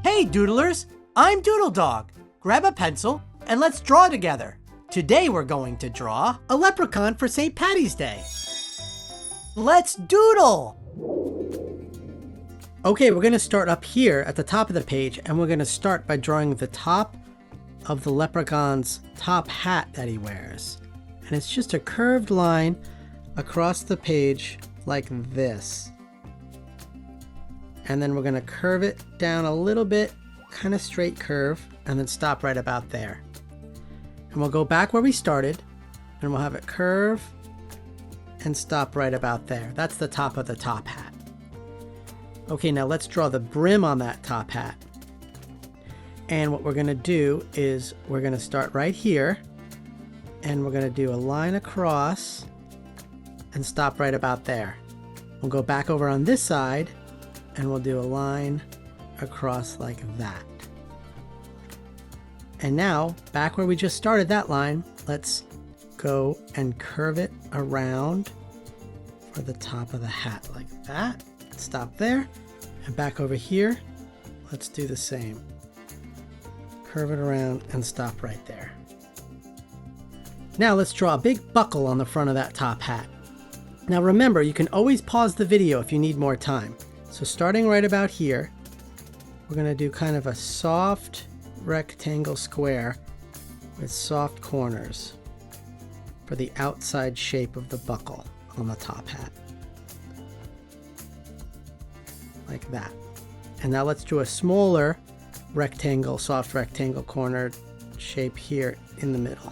Hey doodlers, I'm Doodle Dog. Grab a pencil and let's draw together. Today we're going to draw a leprechaun for St. Patty's Day. Let's doodle! Okay, we're going to start up here at the top of the page, and we're going to start by drawing the top of the leprechaun's top hat that he wears. And it's just a curved line across the page like this. And then we're going to curve it down a little bit, kind of straight curve, and then stop right about there. And we'll go back where we started, and we'll have it curve and stop right about there. That's the top of the top hat. Okay, now let's draw the brim on that top hat. And what we're going to do is we're going to start right here, and we're going to do a line across and stop right about there. We'll go back over on this side, and we'll do a line across like that. And now, back where we just started that line, let's go and curve it around for the top of the hat like that. Stop there. And back over here, let's do the same. Curve it around and stop right there. Now let's draw a big buckle on the front of that top hat. Now remember, you can always pause the video if you need more time. So starting right about here, we're going to do kind of a soft rectangle square with soft corners for the outside shape of the buckle on the top hat. Like that. And now let's do a smaller rectangle, soft rectangle cornered shape here in the middle.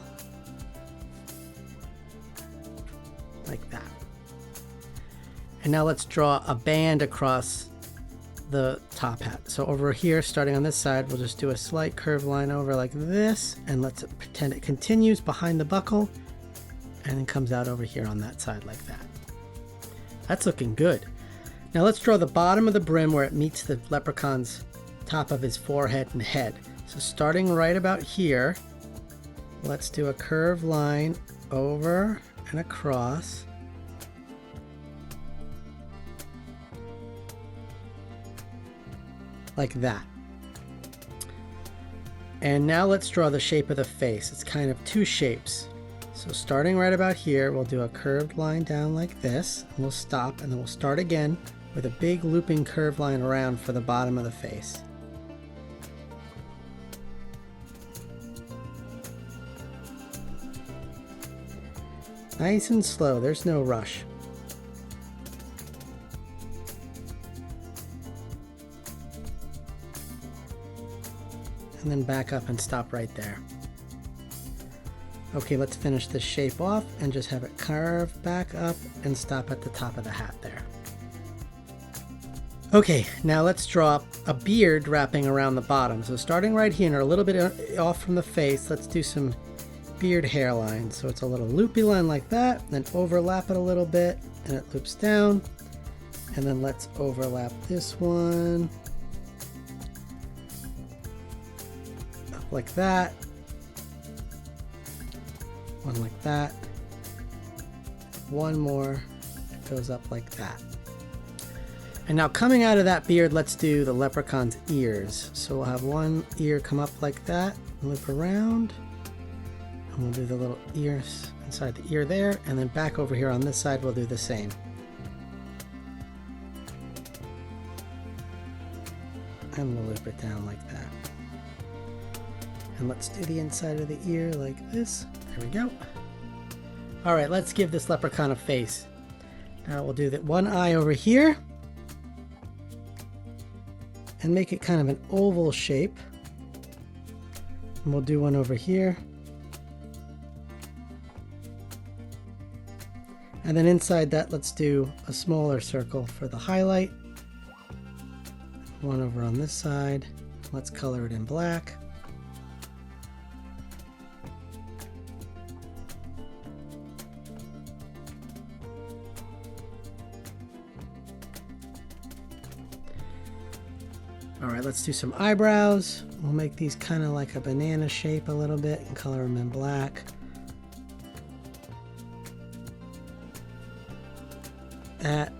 Like that. And now let's draw a band across the top hat. So over here, starting on this side, we'll just do a slight curved line over like this, and let's pretend it continues behind the buckle and then comes out over here on that side like that. That's looking good. Now let's draw the bottom of the brim where it meets the leprechaun's top of his forehead and head. So starting right about here, let's do a curved line over and across. Like that. And now let's draw the shape of the face. It's kind of two shapes. So starting right about here, we'll do a curved line down like this, and we'll stop, and then we'll start again with a big looping curved line around for the bottom of the face. Nice and slow, there's no rush. And then back up and stop right there. Okay, let's finish this shape off and just have it curve back up and stop at the top of the hat there. Okay, now let's draw a beard wrapping around the bottom. So starting right here and a little bit off from the face, let's do some beard hairline. So it's a little loopy line like that, then overlap it a little bit and it loops down. And then let's overlap this one. Up like that. One like that. One more. It goes up like that. And now coming out of that beard, let's do the leprechaun's ears. So we'll have one ear come up like that, loop around, and we'll do the little ears inside the ear there, and then back over here on this side we'll do the same. And we'll loop it down like that. And let's do the inside of the ear like this. There we go. Alright, let's give this leprechaun a face. Now we'll do that one eye over here. And make it kind of an oval shape. And we'll do one over here. And then inside that, let's do a smaller circle for the highlight. One over on this side. Let's color it in black. Alright, let's do some eyebrows. We'll make these kind of like a banana shape a little bit and color them in black. That.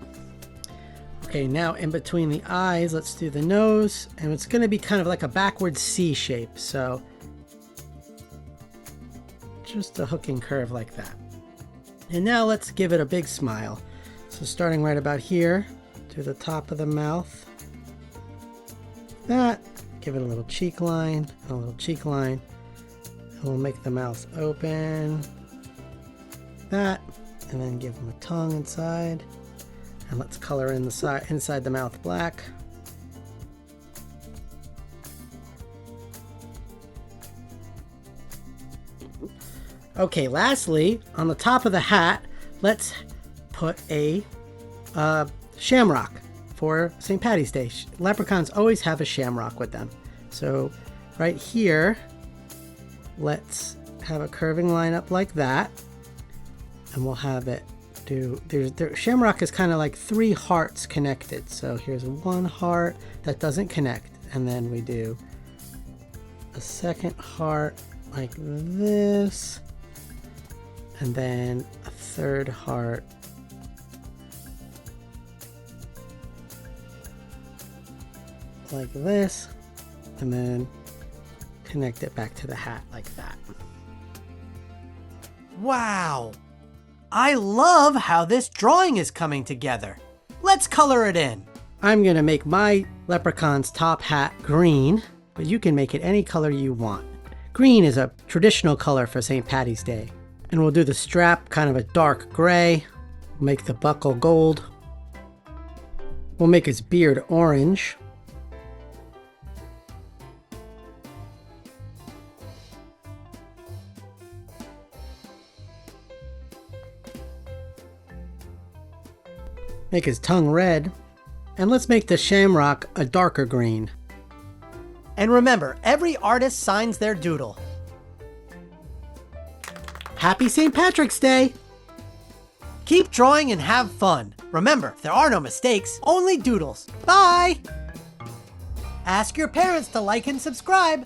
Okay, now in between the eyes, let's do the nose, and it's going to be kind of like a backward C shape, so just a hooking curve like that. And now let's give it a big smile. So starting right about here to the top of the mouth, that, give it a little cheek line, and a little cheek line, and we'll make the mouth open, that, and then give them a tongue inside. And let's color in the side, inside the mouth black. Okay, lastly, on the top of the hat, let's put a shamrock for St. Patty's Day. Leprechauns always have a shamrock with them. So right here, let's have a curving line up like that. And we'll have it do, shamrock is kind of like 3 hearts connected. So here's 1 heart that doesn't connect. And then we do a second heart like this. And then a 3rd heart like this. And then connect it back to the hat like that. Wow! I love how this drawing is coming together. Let's color it in. I'm gonna make my leprechaun's top hat green, but you can make it any color you want. Green is a traditional color for St. Patty's Day. And we'll do the strap kind of a dark gray. We'll make the buckle gold. We'll make his beard orange. Make his tongue red, and let's make the shamrock a darker green. And remember, every artist signs their doodle. Happy St. Patrick's Day! Keep drawing and have fun. Remember, there are no mistakes, only doodles. Bye! Ask your parents to like and subscribe.